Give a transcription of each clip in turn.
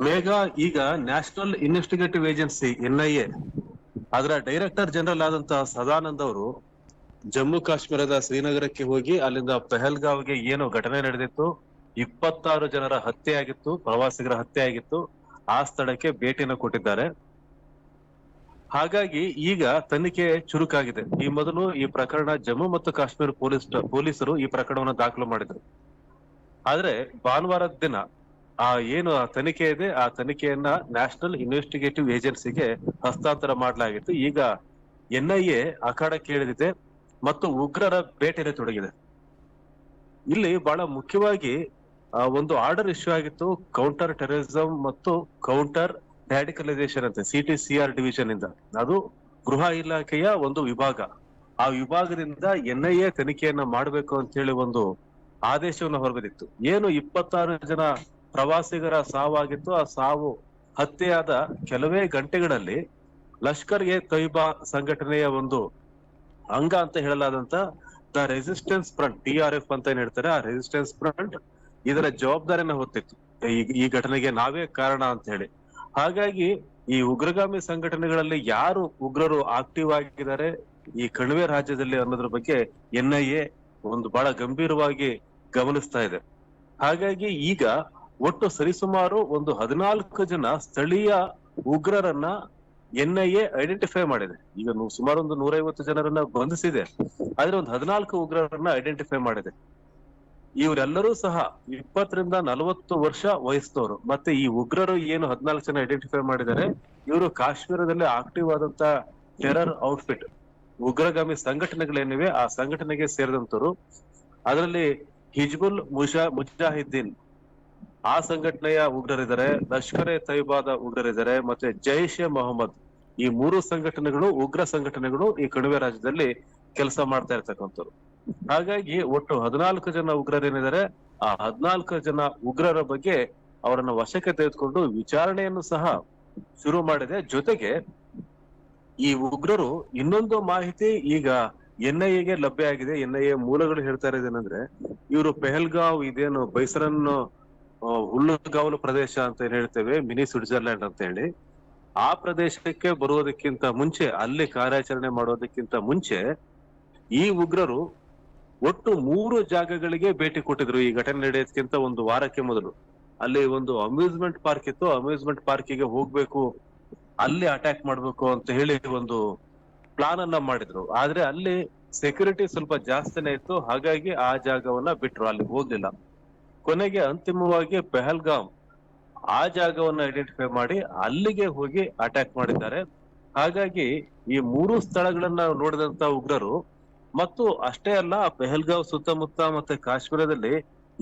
ಮೇಘ ಈಗ national investigative agency NIA ಅದರ director general ಆದಂತಹ ಸದಾನಂದ್ ಅವರು ಜಮ್ಮು ಕಾಶ್ಮೀರದ ಶ್ರೀನಗರಕ್ಕೆ ಹೋಗಿ ಅಲ್ಲಿಂದ ಪೆಹಲ್ಗಾವ್ಗೆ ಏನು ಘಟನೆ ನಡೆದಿತ್ತು, 26 ಜನರ ಹತ್ಯೆ ಆಗಿತ್ತು, ಪ್ರವಾಸಿಗರ ಹತ್ಯೆ ಆಗಿತ್ತು, ಆ ಸ್ಥಳಕ್ಕೆ ಭೇಟಿಯನ್ನು ಕೊಟ್ಟಿದ್ದಾರೆ. ಹಾಗಾಗಿ ಈಗ ತನಿಖೆ ಚುರುಕಾಗಿದೆ. ಈ ಮೊದಲು ಈ ಪ್ರಕರಣ ಜಮ್ಮು ಮತ್ತು ಕಾಶ್ಮೀರ ಪೊಲೀಸರು ಈ ಪ್ರಕರಣವನ್ನು ದಾಖಲು ಮಾಡಿದ್ರು. ಆದ್ರೆ ಭಾನುವಾರದ ದಿನ ಏನು ಆ ತನಿಖೆ ಇದೆ, ಆ ತನಿಖೆಯನ್ನ ನ್ಯಾಷನಲ್ ಇನ್ವೆಸ್ಟಿಗೇಟಿವ್ ಏಜೆನ್ಸಿಗೆ ಹಸ್ತಾಂತರ ಮಾಡಲಾಗಿತ್ತು. ಈಗ NIA ಅಖಾಡಕ್ಕೆ ಇಳಿದಿದೆ ಮತ್ತು ಉಗ್ರರ ಬೇಟೆಗೆ ತೊಡಗಿದೆ. ಇಲ್ಲಿ ಬಹಳ ಮುಖ್ಯವಾಗಿ ಒಂದು ಆರ್ಡರ್ ಇಶ್ಯೂ ಆಗಿತ್ತು ಕೌಂಟರ್ ಟೆರರಿಸಂ ಮತ್ತು ಕೌಂಟರ್ ರ್ಯಾಡಿಕಲೈಸೇಷನ್ ಅಂತ CTCR ಡಿವಿಷನ್ ಇಂದ. ಅದು ಗೃಹ ಇಲಾಖೆಯ ಒಂದು ವಿಭಾಗ. ಆ ವಿಭಾಗದಿಂದ NIA ತನಿಖೆಯನ್ನ ಮಾಡಬೇಕು ಅಂತ ಹೇಳಿ ಒಂದು ಆದೇಶವನ್ನು ಹೊರಬಿದ್ದಿತ್ತು. ಏನು 26 ಜನ ಪ್ರವಾಸಿಗರ ಸಾವಾಗಿತ್ತು, ಆ ಸಾವು ಹತ್ಯೆಯಾದ ಕೆಲವೇ ಗಂಟೆಗಳಲ್ಲಿ ಲಷ್ಕರ್ ಎ ತೊಯ್ಬಾ ಸಂಘಟನೆಯ ಒಂದು ಅಂಗ ಅಂತ ಹೇಳಲಾದಂತ ದ ರೆಸಿಸ್ಟೆನ್ಸ್ ಫ್ರಂಟ್, TRF ಅಂತ ಏನ್ ಹೇಳ್ತಾರೆ, ಆ ರೆಸಿಸ್ಟೆನ್ಸ್ ಫ್ರಂಟ್ ಇದರ ಜವಾಬ್ದಾರಿಯನ್ನ ಹೊತ್ತಿತ್ತು. ಈ ಘಟನೆಗೆ ನಾವೇ ಕಾರಣ ಅಂತ ಹೇಳಿ. ಹಾಗಾಗಿ ಈ ಉಗ್ರಗಾಮಿ ಸಂಘಟನೆಗಳಲ್ಲಿ ಯಾರು ಉಗ್ರರು ಆಕ್ಟಿವ್ ಆಗಿದ್ದಾರೆ ಈ ಕಣಿವೆ ರಾಜ್ಯದಲ್ಲಿ ಅನ್ನೋದ್ರ ಬಗ್ಗೆ NIA ಒಂದು ಬಹಳ ಗಂಭೀರವಾಗಿ ಗಮನಿಸ್ತಾ ಇದೆ. ಹಾಗಾಗಿ ಈಗ ಒಟ್ಟು ಸರಿಸುಮಾರು ಒಂದು 14 ಜನ ಸ್ಥಳೀಯ ಉಗ್ರರನ್ನ NIA ಐಡೆಂಟಿಫೈ ಮಾಡಿದೆ. ಈಗ ಸುಮಾರು ಒಂದು 150 ಜನರನ್ನ ಬಂಧಿಸಿದೆ, ಆದ್ರೆ ಒಂದು 14 ಉಗ್ರರನ್ನ ಐಡೆಂಟಿಫೈ ಮಾಡಿದೆ. ಇವರೆಲ್ಲರೂ ಸಹ 20 ರಿಂದ 40 ವರ್ಷ ವಯಸ್ಸದವರು. ಮತ್ತೆ ಈ ಉಗ್ರರು ಏನು 14 ಜನ ಐಡೆಂಟಿಫೈ ಮಾಡಿದ್ದಾರೆ, ಇವರು ಕಾಶ್ಮೀರದಲ್ಲಿ ಆಕ್ಟಿವ್ ಆದಂತ ಟೆರರ್ ಔಟ್ಫಿಟ್ ಉಗ್ರಗಾಮಿ ಸಂಘಟನೆಗಳೇನಿವೆ ಆ ಸಂಘಟನೆಗೆ ಸೇರಿದಂತವರು. ಅದರಲ್ಲಿ ಹಿಜ್ಬುಲ್ ಮುಜಾಹಿದ್ದೀನ್ ಆ ಸಂಘಟನೆಯ ಉಗ್ರರಿದ್ದಾರೆ, ಲಷ್ಕರ್ ಎ ತೊಯ್ಬಾದ ಉಗ್ರರಿದ್ದಾರೆ, ಮತ್ತೆ ಜೈಷ್ ಎ ಮೊಹಮ್ಮದ್. ಈ 3 ಸಂಘಟನೆಗಳು ಉಗ್ರ ಸಂಘಟನೆಗಳು ಈ ಕಣಿವೆ ರಾಜ್ಯದಲ್ಲಿ ಕೆಲಸ ಮಾಡ್ತಾ ಇರ್ತಕ್ಕಂಥವ್ರು. ಹಾಗಾಗಿ ಒಟ್ಟು 14 ಜನ ಉಗ್ರರೇನಿದ್ದಾರೆ, ಆ 14 ಜನ ಉಗ್ರರ ಬಗ್ಗೆ ಅವರನ್ನ ವಶಕ್ಕೆ ತೆಗೆದುಕೊಂಡು ವಿಚಾರಣೆಯನ್ನು ಸಹ ಶುರು ಮಾಡಿದೆ. ಜೊತೆಗೆ ಈ ಉಗ್ರರು ಇನ್ನೊಂದು ಮಾಹಿತಿ ಈಗ NIAಗೆ ಲಭ್ಯ ಆಗಿದೆ. NIA ಮೂಲಗಳು ಹೇಳ್ತಾ ಇರೋದೇನಂದ್ರೆ, ಇವರು ಪೆಹಲ್ಗಾವ್ ಇದೇನು ಬೈಸರನ್ ಹುಲ್ಲುಗಾವಲು ಪ್ರದೇಶ ಅಂತ ಏನ್ ಹೇಳ್ತೇವೆ, ಮಿನಿ ಸ್ವಿಟ್ಜರ್ಲ್ಯಾಂಡ್ ಅಂತ ಹೇಳಿ, ಆ ಪ್ರದೇಶಕ್ಕೆ ಬರುವುದಕ್ಕಿಂತ ಮುಂಚೆ, ಅಲ್ಲಿ ಕಾರ್ಯಾಚರಣೆ ಮಾಡೋದಕ್ಕಿಂತ ಮುಂಚೆ ಈ ಉಗ್ರರು ಒಟ್ಟು 3 ಜಾಗಗಳಿಗೆ ಭೇಟಿ ಕೊಟ್ಟಿದ್ರು. ಈ ಘಟನೆ ನಡೆಯೋದಕ್ಕಿಂತ ಒಂದು ವಾರಕ್ಕೆ ಮೊದಲು ಅಲ್ಲಿ ಒಂದು ಅಮ್ಯೂಸ್ಮೆಂಟ್ ಪಾರ್ಕ್ ಇತ್ತು, ಅಮ್ಯೂಸ್ಮೆಂಟ್ ಪಾರ್ಕಿಗೆ ಹೋಗ್ಬೇಕು, ಅಲ್ಲಿ ಅಟ್ಯಾಕ್ ಮಾಡ್ಬೇಕು ಅಂತ ಹೇಳಿ ಒಂದು ಪ್ಲಾನ್ ಅನ್ನ ಮಾಡಿದ್ರು. ಆದ್ರೆ ಅಲ್ಲಿ ಸೆಕ್ಯೂರಿಟಿ ಸ್ವಲ್ಪ ಜಾಸ್ತಿನೇ ಇತ್ತು, ಹಾಗಾಗಿ ಆ ಜಾಗವನ್ನ ಬಿಟ್ರು, ಅಲ್ಲಿ ಹೋಗ್ಲಿಲ್ಲ. ಕೊನೆಗೆ ಅಂತಿಮವಾಗಿ ಪೆಹಲ್ಗಾಮ್ ಆ ಜಾಗವನ್ನ ಐಡೆಂಟಿಫೈ ಮಾಡಿ ಅಲ್ಲಿಗೆ ಹೋಗಿ ಅಟ್ಯಾಕ್ ಮಾಡಿದ್ದಾರೆ. ಹಾಗಾಗಿ ಈ 3 ಸ್ಥಳಗಳನ್ನ ನೋಡಿದಂತ ಉಗ್ರರು, ಮತ್ತು ಅಷ್ಟೇ ಅಲ್ಲ, ಪೆಹಲ್ಗಾವ್ ಸುತ್ತಮುತ್ತ ಮತ್ತೆ ಕಾಶ್ಮೀರದಲ್ಲಿ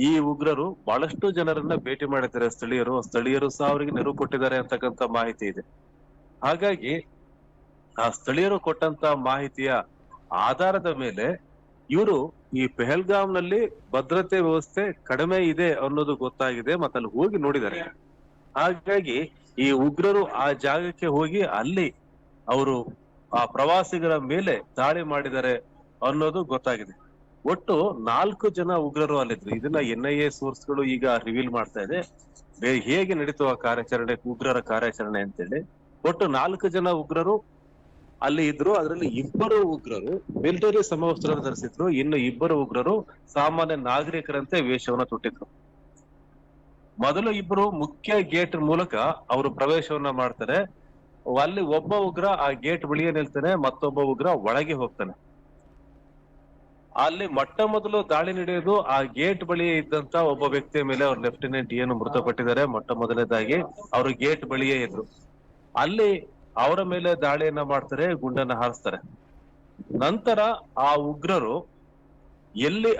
ಈ ಉಗ್ರರು ಬಹಳಷ್ಟು ಜನರನ್ನ ಭೇಟಿ ಮಾಡಿದ್ದಾರೆ. ಸ್ಥಳೀಯರು ಸಹ ಅವರಿಗೆ ನೆರವು ಕೊಟ್ಟಿದ್ದಾರೆ ಅಂತಕ್ಕಂಥ ಮಾಹಿತಿ ಇದೆ. ಹಾಗಾಗಿ ಆ ಸ್ಥಳೀಯರು ಕೊಟ್ಟಂತ ಮಾಹಿತಿಯ ಆಧಾರದ ಮೇಲೆ ಇವರು ಈ ಪೆಹಲ್ಗಾಂನಲ್ಲಿ ಭದ್ರತೆ ವ್ಯವಸ್ಥೆ ಕಡಿಮೆ ಇದೆ ಅನ್ನೋದು ಗೊತ್ತಾಗಿದೆ, ಮತ್ತೆ ಅಲ್ಲಿ ಹೋಗಿ ನೋಡಿದ್ದಾರೆ. ಹಾಗಾಗಿ ಈ ಉಗ್ರರು ಆ ಜಾಗಕ್ಕೆ ಹೋಗಿ ಅಲ್ಲಿ ಅವರು ಆ ಪ್ರವಾಸಿಗರ ಮೇಲೆ ದಾಳಿ ಮಾಡಿದ್ದಾರೆ ಅನ್ನೋದು ಗೊತ್ತಾಗಿದೆ. ಒಟ್ಟು 4 ಜನ ಉಗ್ರರು ಅಲ್ಲಿದ್ರು. ಇದನ್ನ NIA ಸೋರ್ಸ್ಗಳು ಈಗ ರಿವೀಲ್ ಮಾಡ್ತಾ ಇದೆ, ಹೇಗೆ ನಡೀತು ಆ ಕಾರ್ಯಾಚರಣೆ, ಉಗ್ರರ ಕಾರ್ಯಾಚರಣೆ ಅಂತೇಳಿ. ಒಟ್ಟು 4 ಜನ ಉಗ್ರರು ಅಲ್ಲಿ ಇದ್ರು. ಅದರಲ್ಲಿ 2 ಉಗ್ರರು ಮಿಲಿಟರಿ ಸಮವಸ್ತ್ರ ಧರಿಸಿದ್ರು, ಇನ್ನು 2 ಉಗ್ರರು ಸಾಮಾನ್ಯ ನಾಗರಿಕರಂತೆ ವೇಷವನ್ನ ತೊಟ್ಟಿದ್ರು. ಮೊದಲು 2 ಮುಖ್ಯ ಗೇಟ್ ಮೂಲಕ ಅವರು ಪ್ರವೇಶವನ್ನ ಮಾಡ್ತಾರೆ. ಅಲ್ಲಿ ಒಬ್ಬ ಉಗ್ರ ಆ ಗೇಟ್ ಬಳಿಯೇ ನಿಲ್ತಾನೆ, ಮತ್ತೊಬ್ಬ ಉಗ್ರ ಒಳಗೆ ಹೋಗ್ತಾನೆ. ಅಲ್ಲಿ ಮೊಟ್ಟ ಮೊದಲು ದಾಳಿ ನಡೆಯೋದು ಆ ಗೇಟ್ ಬಳಿ ಇದ್ದಂತ ಒಬ್ಬ ವ್ಯಕ್ತಿಯ ಮೇಲೆ. ಅವ್ರ ಲೆಫ್ಟಿನೆಂಟ್ ಏನು ಮೃತಪಟ್ಟಿದ್ದಾರೆ, ಮೊಟ್ಟ ಮೊದಲನೇದಾಗಿ ಅವರು ಗೇಟ್ ಬಳಿಯೇ ಇದ್ರು. ಅಲ್ಲಿ ಅವರ ಮೇಲೆ ದಾಳಿಯನ್ನ ಮಾಡ್ತಾರೆ, ಗುಂಡನ್ನ ಹಾರಿಸ್ತಾರೆ. ನಂತರ ಆ ಉಗ್ರರು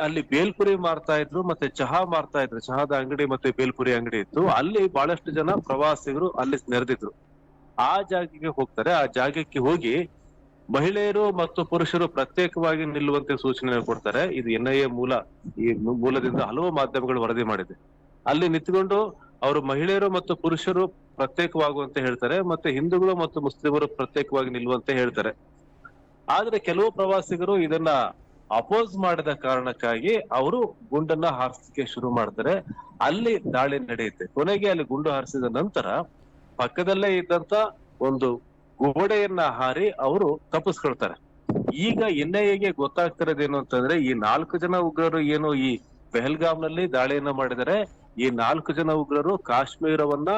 ಅಲ್ಲಿ ಬೇಲ್ಪುರಿ ಮಾರ್ತಾ ಇದ್ರು, ಮತ್ತೆ ಚಹಾ ಮಾರ್ತಾ ಇದ್ರು, ಚಹಾದ ಅಂಗಡಿ ಮತ್ತೆ ಬೇಲ್ಪುರಿ ಅಂಗಡಿ ಇತ್ತು. ಅಲ್ಲಿ ಬಹಳಷ್ಟು ಜನ ಪ್ರವಾಸಿಗರು ಅಲ್ಲಿ ನೆರೆದಿದ್ರು. ಆ ಜಾಗಕ್ಕೆ ಹೋಗ್ತಾರೆ. ಆ ಜಾಗಕ್ಕೆ ಹೋಗಿ ಮಹಿಳೆಯರು ಮತ್ತು ಪುರುಷರು ಪ್ರತ್ಯೇಕವಾಗಿ ನಿಲ್ಲುವಂತೆ ಸೂಚನೆ ಕೊಡ್ತಾರೆ. ಇದು NIA ಈ ಮೂಲದಿಂದ ಹಲವು ಮಾಧ್ಯಮಗಳು ವರದಿ ಮಾಡಿದೆ. ಅಲ್ಲಿ ನಿಂತ್ಕೊಂಡು ಅವರು ಮಹಿಳೆಯರು ಮತ್ತು ಪುರುಷರು ಪ್ರತ್ಯೇಕವಾಗುವಂತೆ ಹೇಳ್ತಾರೆ, ಮತ್ತೆ ಹಿಂದೂಗಳು ಮತ್ತು ಮುಸ್ಲಿಮರು ಪ್ರತ್ಯೇಕವಾಗಿ ನಿಲ್ಲುವಂತೆ ಹೇಳ್ತಾರೆ. ಆದ್ರೆ ಕೆಲವು ಪ್ರವಾಸಿಗರು ಇದನ್ನ ಅಪೋಸ್ ಮಾಡಿದ ಕಾರಣಕ್ಕಾಗಿ ಅವರು ಗುಂಡನ್ನ ಹಾರಿಸಲಿಕ್ಕೆ ಶುರು ಮಾಡ್ತಾರೆ. ಅಲ್ಲಿ ದಾಳಿ ನಡೆಯುತ್ತೆ. ಕೊನೆಗೆ ಅಲ್ಲಿ ಗುಂಡು ಹಾರಿಸಿದ ನಂತರ ಪಕ್ಕದಲ್ಲೇ ಇದ್ದಂತ ಒಂದು ಗೋಡೆಯನ್ನ ಹಾರಿ ಅವರು ತಪ್ಪಿಸ್ಕೊಳ್ತಾರೆ. ಈಗ ಎನ್ಐಎಗೆ ಗೊತ್ತಾಗ್ತಿರೋದೇನು ಅಂತಂದ್ರೆ, ಈ 4 ಜನ ಉಗ್ರರು ಏನು ಈ ಪೆಹಲ್ಗಾಮ್ನಲ್ಲಿ ದಾಳಿಯನ್ನ ಮಾಡಿದರೆ, ಈ 4 ಜನ ಉಗ್ರರು ಕಾಶ್ಮೀರವನ್ನ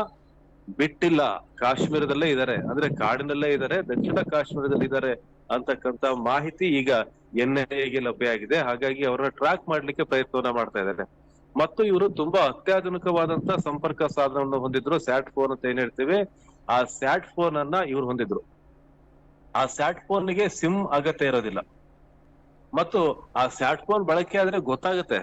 ಬಿಟ್ಟಿಲ್ಲ, ಕಾಶ್ಮೀರದಲ್ಲೇ ಇದ್ದಾರೆ, ಅಂದ್ರೆ ಕಾಡಿನಲ್ಲೇ ಇದ್ದಾರೆ, ದಕ್ಷಿಣ ಕಾಶ್ಮೀರದಲ್ಲಿ ಇದ್ದಾರೆ ಅಂತಕ್ಕಂತ ಮಾಹಿತಿ ಈಗ ಎನ್ಐಎಗೆ ಲಭ್ಯ ಆಗಿದೆ. ಹಾಗಾಗಿ ಅವರನ್ನ ಟ್ರ್ಯಾಕ್ ಮಾಡ್ಲಿಕ್ಕೆ ಪ್ರಯತ್ನವನ್ನ ಮಾಡ್ತಾ ಇದ್ದಾರೆ. ಮತ್ತು ಇವರು ತುಂಬಾ ಅತ್ಯಾಧುನಿಕವಾದಂತ ಸಂಪರ್ಕ ಸಾಧನವನ್ನು ಹೊಂದಿದ್ರು. ಸ್ಯಾಟ್ ಫೋನ್ ಅಂತ ಏನ್ ಹೇಳ್ತೀವಿ, ಆ ಸ್ಯಾಟ್ ಫೋನ್ ಅನ್ನ ಇವ್ರು ಹೊಂದಿದ್ರು. ಆ ಸ್ಯಾಟ್ ಫೋನ್ಗೆ ಸಿಮ್ ಅಗತ್ಯ ಇರೋದಿಲ್ಲ, ಮತ್ತು ಆ ಸ್ಯಾಟ್ ಫೋನ್ ಬಳಕೆ ಆದ್ರೆ ಗೊತ್ತಾಗುತ್ತೆ.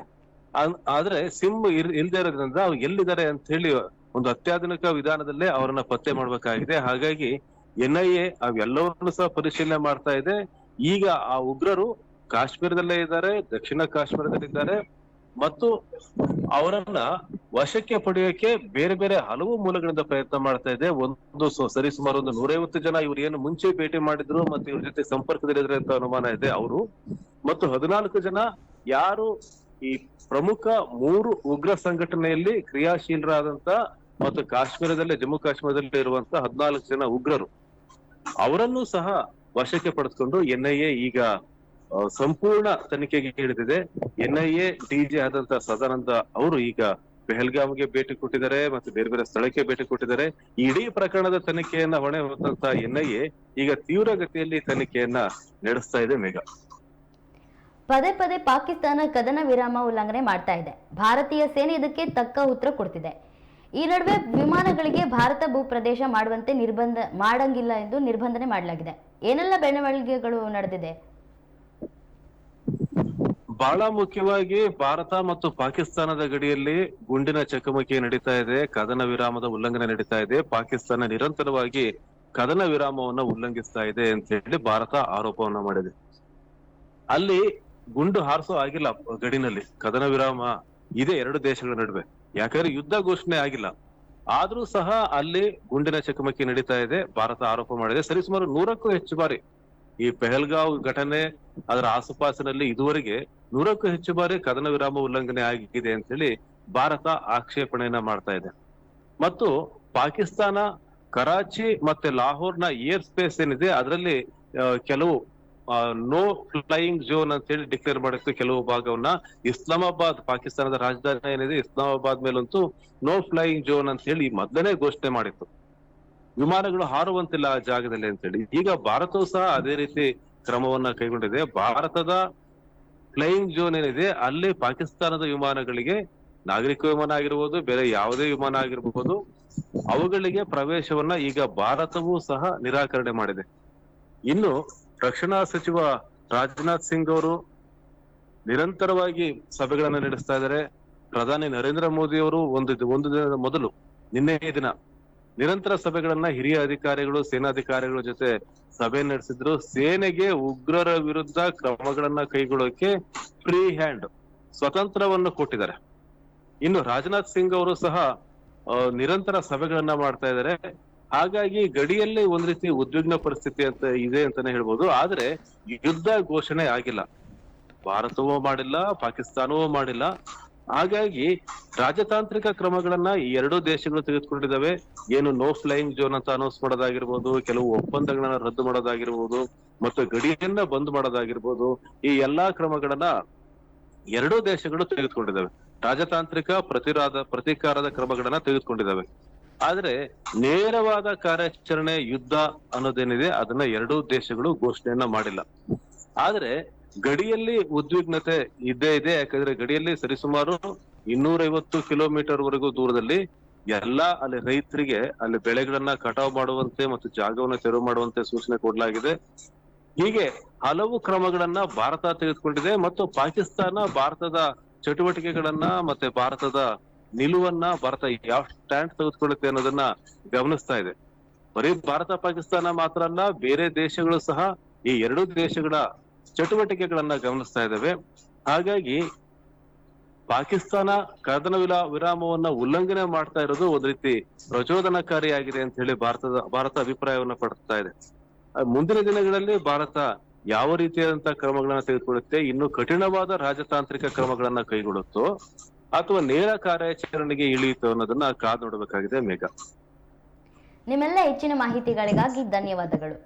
ಆದ್ರೆ ಸಿಮ್ ಇಲ್ದೇ ಇರೋದ್ರಿಂದ ಅವ್ರು ಎಲ್ಲಿದ್ದಾರೆ ಅಂತ ಹೇಳಿ ಒಂದು ಅತ್ಯಾಧುನಿಕ ವಿಧಾನದಲ್ಲೇ ಅವರನ್ನ ಪತ್ತೆ ಮಾಡ್ಬೇಕಾಗಿದೆ. ಹಾಗಾಗಿ ಎನ್ಐಎ ಅವೆಲ್ಲವನ್ನೂ ಸಹ ಪರಿಶೀಲನೆ ಮಾಡ್ತಾ ಇದೆ. ಈಗ ಆ ಉಗ್ರರು ಕಾಶ್ಮೀರದಲ್ಲೇ ಇದ್ದಾರೆ, ದಕ್ಷಿಣ ಕಾಶ್ಮೀರದಲ್ಲಿದ್ದಾರೆ, ಮತ್ತು ಅವರನ್ನ ವಶಕ್ಕೆ ಪಡೆಯೋಕೆ ಬೇರೆ ಬೇರೆ ಹಲವು ಮೂಲಗಳಿಂದ ಪ್ರಯತ್ನ ಮಾಡ್ತಾ ಇದೆ. ಒಂದು ಸರಿಸುಮಾರು ಒಂದು 150 ಜನ ಇವ್ರು ಏನು ಮುಂಚೆ ಭೇಟಿ ಮಾಡಿದ್ರು ಮತ್ತೆ ಇವ್ರ ಜೊತೆ ಸಂಪರ್ಕದಲ್ಲಿದ್ರೆ ಅಂತ ಅನುಮಾನ ಇದೆ ಅವರು, ಮತ್ತು 14 ಜನ ಯಾರು ಈ ಪ್ರಮುಖ 3 ಉಗ್ರ ಸಂಘಟನೆಯಲ್ಲಿ ಕ್ರಿಯಾಶೀಲರಾದಂತ ಮತ್ತು ಕಾಶ್ಮೀರದಲ್ಲಿ ಜಮ್ಮು ಕಾಶ್ಮೀರದಲ್ಲಿ ಇರುವಂತ 14 ಜನ ಉಗ್ರರು, ಅವರನ್ನು ಸಹ ವಶಕ್ಕೆ ಪಡೆದುಕೊಂಡು ಎನ್ಐಎ ಈಗ ಸಂಪೂರ್ಣ ತನಿಖೆಗೆ ಹಿಡಿದಿದೆ. ಎನ್ಐಎ ಡಿಜಿ ಆದಂತ ಸದಾನಂದ ಅವರು ಈಗ ಪೆಹಲ್ಗಾಮ್ಗೆ ಭೇಟಿ ಕೊಟ್ಟಿದ್ದಾರೆ ಮತ್ತು ಬೇರೆ ಬೇರೆ ಸ್ಥಳಕ್ಕೆ ಭೇಟಿ ಕೊಟ್ಟಿದ್ದಾರೆ. ಇಡೀ ಪ್ರಕರಣದ ತನಿಖೆಯನ್ನ ಹೊಣೆ ಹೊತ್ತಂತ ಎನ್ಐಎ ಈಗ ತೀವ್ರಗತಿಯಲ್ಲಿ ತನಿಖೆಯನ್ನ ನಡೆಸ್ತಾ ಇದೆ. ಮೇಘ, ಪದೇ ಪದೇ ಪಾಕಿಸ್ತಾನ ಕದನ ವಿರಾಮ ಉಲ್ಲಂಘನೆ ಮಾಡ್ತಾ ಇದೆ. ಭಾರತೀಯ ಸೇನೆ ಇದಕ್ಕೆ ತಕ್ಕ ಉತ್ತರ ಕೊಡ್ತಿದೆ. ಈ ನಡುವೆ ವಿಮಾನಗಳಿಗೆ ಭಾರತ ಭೂಪ್ರದೇಶ ಮಾಡುವಂತೆ ಮಾಡಂಗಿಲ್ಲ ಎಂದು ನಿರ್ಬಂಧನೆ ಮಾಡಲಾಗಿದೆ. ಏನೆಲ್ಲ ಬೆಳವಣಿಗೆಗಳು ನಡೆದಿದೆ? ಬಹಳ ಮುಖ್ಯವಾಗಿ ಭಾರತ ಮತ್ತು ಪಾಕಿಸ್ತಾನದ ಗಡಿಯಲ್ಲಿ ಗುಂಡಿನ ಚಕಮಕಿ ನಡೀತಾ ಇದೆ, ಕದನ ವಿರಾಮದ ಉಲ್ಲಂಘನೆ ನಡೀತಾ ಇದೆ. ಪಾಕಿಸ್ತಾನ ನಿರಂತರವಾಗಿ ಕದನ ವಿರಾಮವನ್ನ ಉಲ್ಲಂಘಿಸ್ತಾ ಇದೆ ಅಂತ ಹೇಳಿ ಭಾರತ ಆರೋಪವನ್ನ ಮಾಡಿದೆ. ಅಲ್ಲಿ ಗುಂಡು ಹಾರಿಸೋ ಆಗಿಲ್ಲ, ಗಡಿನಲ್ಲಿ ಕದನ ವಿರಾಮ ಇದೆ 2 ದೇಶಗಳ ನಡುವೆ, ಯಾಕಂದ್ರೆ ಯುದ್ಧ ಘೋಷಣೆ ಆಗಿಲ್ಲ. ಆದ್ರೂ ಸಹ ಅಲ್ಲಿ ಗುಂಡಿನ ಚಕಮಕಿ ನಡೀತಾ ಇದೆ, ಭಾರತ ಆರೋಪ ಮಾಡಿದೆ. ಸರಿಸುಮಾರು 100ಕ್ಕೂ ಹೆಚ್ಚು ಬಾರಿ ಈ ಪೆಹಲ್ಗಾವ್ ಘಟನೆ ಅದರ ಆಸುಪಾಸಿನಲ್ಲಿ ಇದುವರೆಗೆ 100ಕ್ಕೂ ಹೆಚ್ಚು ಬಾರಿ ಕದನ ವಿರಾಮ ಉಲ್ಲಂಘನೆ ಆಗಿದೆ ಅಂತ ಹೇಳಿ ಭಾರತ ಆಕ್ಷೇಪಣೆಯನ್ನ ಮಾಡ್ತಾ ಇದೆ. ಮತ್ತು ಪಾಕಿಸ್ತಾನ ಕರಾಚಿ ಮತ್ತೆ ಲಾಹೋರ್ನ ಏರ್ ಸ್ಪೇಸ್ ಏನಿದೆ ಅದರಲ್ಲಿ ಕೆಲವು ನೋ ಫ್ಲೈಯಿಂಗ್ ಝೋನ್ ಅಂತ ಹೇಳಿ ಡಿಕ್ಲೇರ್ ಮಾಡಿತ್ತು. ಕೆಲವು ಭಾಗವನ್ನ ಇಸ್ಲಾಮಾಬಾದ್, ಪಾಕಿಸ್ತಾನದ ರಾಜಧಾನಿ ಏನಿದೆ ಇಸ್ಲಾಮಾಬಾದ್ ಮೇಲಂತೂ ನೋ ಫ್ಲೈಯಿಂಗ್ ಝೋನ್ ಅಂತ ಹೇಳಿ ಮೊದಲನೇ ಘೋಷಣೆ ಮಾಡಿತ್ತು, ವಿಮಾನಗಳು ಹಾರುವಂತಿಲ್ಲ ಆ ಜಾಗದಲ್ಲಿ ಅಂತ ಹೇಳಿ. ಈಗ ಭಾರತವು ಸಹ ಅದೇ ರೀತಿ ಕ್ರಮವನ್ನ ಕೈಗೊಂಡಿದೆ. ಭಾರತದ ಫ್ಲೈಯಿಂಗ್ ಝೋನ್ ಏನಿದೆ ಅಲ್ಲಿ ಪಾಕಿಸ್ತಾನದ ವಿಮಾನಗಳಿಗೆ, ನಾಗರಿಕ ವಿಮಾನ ಆಗಿರ್ಬೋದು, ಬೇರೆ ಯಾವುದೇ ವಿಮಾನ ಆಗಿರ್ಬೋದು, ಅವುಗಳಿಗೆ ಪ್ರವೇಶವನ್ನ ಈಗ ಭಾರತವೂ ಸಹ ನಿರಾಕರಣೆ ಮಾಡಿದೆ. ಇನ್ನು ರಕ್ಷಣಾ ಸಚಿವ ರಾಜನಾಥ್ ಸಿಂಗ್ ಅವರು ನಿರಂತರವಾಗಿ ಸಭೆಗಳನ್ನ ನಡೆಸ್ತಾ ಇದ್ದಾರೆ. ಪ್ರಧಾನಿ ನರೇಂದ್ರ ಮೋದಿ ಅವರು ಒಂದು ದಿನದ ಮೊದಲು ನಿನ್ನೆ ದಿನ ನಿರಂತರ ಸಭೆಗಳನ್ನ ಹಿರಿಯ ಅಧಿಕಾರಿಗಳು, ಸೇನಾಧಿಕಾರಿಗಳ ಜೊತೆ ಸಭೆ ನಡೆಸಿದ್ರು. ಸೇನೆಗೆ ಉಗ್ರರ ವಿರುದ್ಧ ಕ್ರಮಗಳನ್ನ ಕೈಗೊಳ್ಳೋಕೆ ಫ್ರೀ ಹ್ಯಾಂಡ್, ಸ್ವತಂತ್ರವನ್ನು ಕೊಟ್ಟಿದ್ದಾರೆ. ಇನ್ನು ರಾಜನಾಥ್ ಸಿಂಗ್ ಅವರು ಸಹ ನಿರಂತರ ಸಭೆಗಳನ್ನ ಮಾಡ್ತಾ ಇದ್ದಾರೆ. ಹಾಗಾಗಿ ಗಡಿಯಲ್ಲಿ ಒಂದ್ ರೀತಿ ಉದ್ವಿಗ್ನ ಪರಿಸ್ಥಿತಿ ಅಂತ ಇದೆ ಅಂತಾನೆ ಹೇಳ್ಬೋದು. ಆದ್ರೆ ಯುದ್ಧ ಘೋಷಣೆ ಆಗಿಲ್ಲ, ಭಾರತವೂ ಮಾಡಿಲ್ಲ, ಪಾಕಿಸ್ತಾನವೂ ಮಾಡಿಲ್ಲ. ಹಾಗಾಗಿ ರಾಜತಾಂತ್ರಿಕ ಕ್ರಮಗಳನ್ನ ಈ 2 ದೇಶಗಳು ತೆಗೆದುಕೊಂಡಿದ್ದಾವೆ. ಏನು ನೋ ಫ್ಲೈಯಿಂಗ್ ಝೋನ್ ಅಂತ ಅನೌನ್ಸ್ ಮಾಡೋದಾಗಿರ್ಬೋದು, ಕೆಲವು ಒಪ್ಪಂದಗಳನ್ನ ರದ್ದು ಮಾಡೋದಾಗಿರ್ಬೋದು, ಮತ್ತು ಗಡಿಯನ್ನ ಬಂದ್ ಮಾಡೋದಾಗಿರ್ಬೋದು, ಈ ಎಲ್ಲಾ ಕ್ರಮಗಳನ್ನ 2 ದೇಶಗಳು ತೆಗೆದುಕೊಂಡಿದ್ದಾವೆ. ರಾಜತಾಂತ್ರಿಕ ಪ್ರತೀಕಾರದ ಕ್ರಮಗಳನ್ನ ತೆಗೆದುಕೊಂಡಿದ್ದಾವೆ. ಆದ್ರೆ ನೇರವಾದ ಕಾರ್ಯಾಚರಣೆ ಯುದ್ಧ ಅನ್ನೋದೇನಿದೆ ಅದನ್ನ 2 ದೇಶಗಳು ಘೋಷಣೆಯನ್ನ ಮಾಡಿಲ್ಲ. ಆದ್ರೆ ಗಡಿಯಲ್ಲಿ ಉದ್ವಿಗ್ನತೆ ಇದ್ದೇ ಇದೆ. ಯಾಕಂದ್ರೆ ಗಡಿಯಲ್ಲಿ ಸರಿಸುಮಾರು 250 ಕಿಲೋಮೀಟರ್ ವರೆಗೂ ದೂರದಲ್ಲಿ ಅಲ್ಲಿ ರೈತರಿಗೆ ಅಲ್ಲಿ ಬೆಳೆಗಳನ್ನ ಕಟಾವು ಮಾಡುವಂತೆ ಮತ್ತು ಜಾಗವನ್ನು ತೆರವು ಮಾಡುವಂತೆ ಸೂಚನೆ ಕೊಡಲಾಗಿದೆ. ಹೀಗೆ ಹಲವು ಕ್ರಮಗಳನ್ನ ಭಾರತ ತೆಗೆದುಕೊಂಡಿದೆ. ಮತ್ತು ಪಾಕಿಸ್ತಾನ ಭಾರತದ ಚಟುವಟಿಕೆಗಳನ್ನ ಮತ್ತೆ ಭಾರತದ ನಿಲುವನ್ನ, ಭಾರತ ಯಾವ ಸ್ಟ್ಯಾಂಡ್ ತೆಗೆದುಕೊಳ್ಳುತ್ತೆ ಅನ್ನೋದನ್ನ ಗಮನಿಸ್ತಾ ಇದೆ. ಬರೀ ಭಾರತ ಪಾಕಿಸ್ತಾನ ಮಾತ್ರ ಅಲ್ಲ, ಬೇರೆ ದೇಶಗಳು ಸಹ ಈ 2 ದೇಶಗಳ ಚಟುವಟಿಕೆಗಳನ್ನ ಗಮನಿಸ್ತಾ ಇದ್ದಾವೆ. ಹಾಗಾಗಿ ಪಾಕಿಸ್ತಾನ ಕದನ ವಿರಾಮವನ್ನ ಉಲ್ಲಂಘನೆ ಮಾಡ್ತಾ ಇರೋದು ಒಂದ್ ರೀತಿ ಪ್ರಚೋದನಕಾರಿಯಾಗಿದೆ ಅಂತ ಹೇಳಿ ಭಾರತ ಅಭಿಪ್ರಾಯವನ್ನ ಪಡ್ತಾ ಇದೆ. ಮುಂದಿನ ದಿನಗಳಲ್ಲಿ ಭಾರತ ಯಾವ ರೀತಿಯಾದಂತಹ ಕ್ರಮಗಳನ್ನ ತೆಗೆದುಕೊಳ್ಳುತ್ತೆ, ಇನ್ನು ಕಠಿಣವಾದ ರಾಜತಾಂತ್ರಿಕ ಕ್ರಮಗಳನ್ನ ಕೈಗೊಳ್ಳುತ್ತೋ ಅಥವಾ ನೇರ ಕಾರ್ಯಾಚರಣೆಗೆ ಇಳಿಯಿತು ಅನ್ನೋದನ್ನ ಕಾದು ನೋಡಬೇಕಾಗಿದೆ ಮೇಘ. ನಿಮ್ಮೆಲ್ಲ ಹೆಚ್ಚಿನ ಮಾಹಿತಿಗಳಿಗಾಗಿ ಧನ್ಯವಾದಗಳು.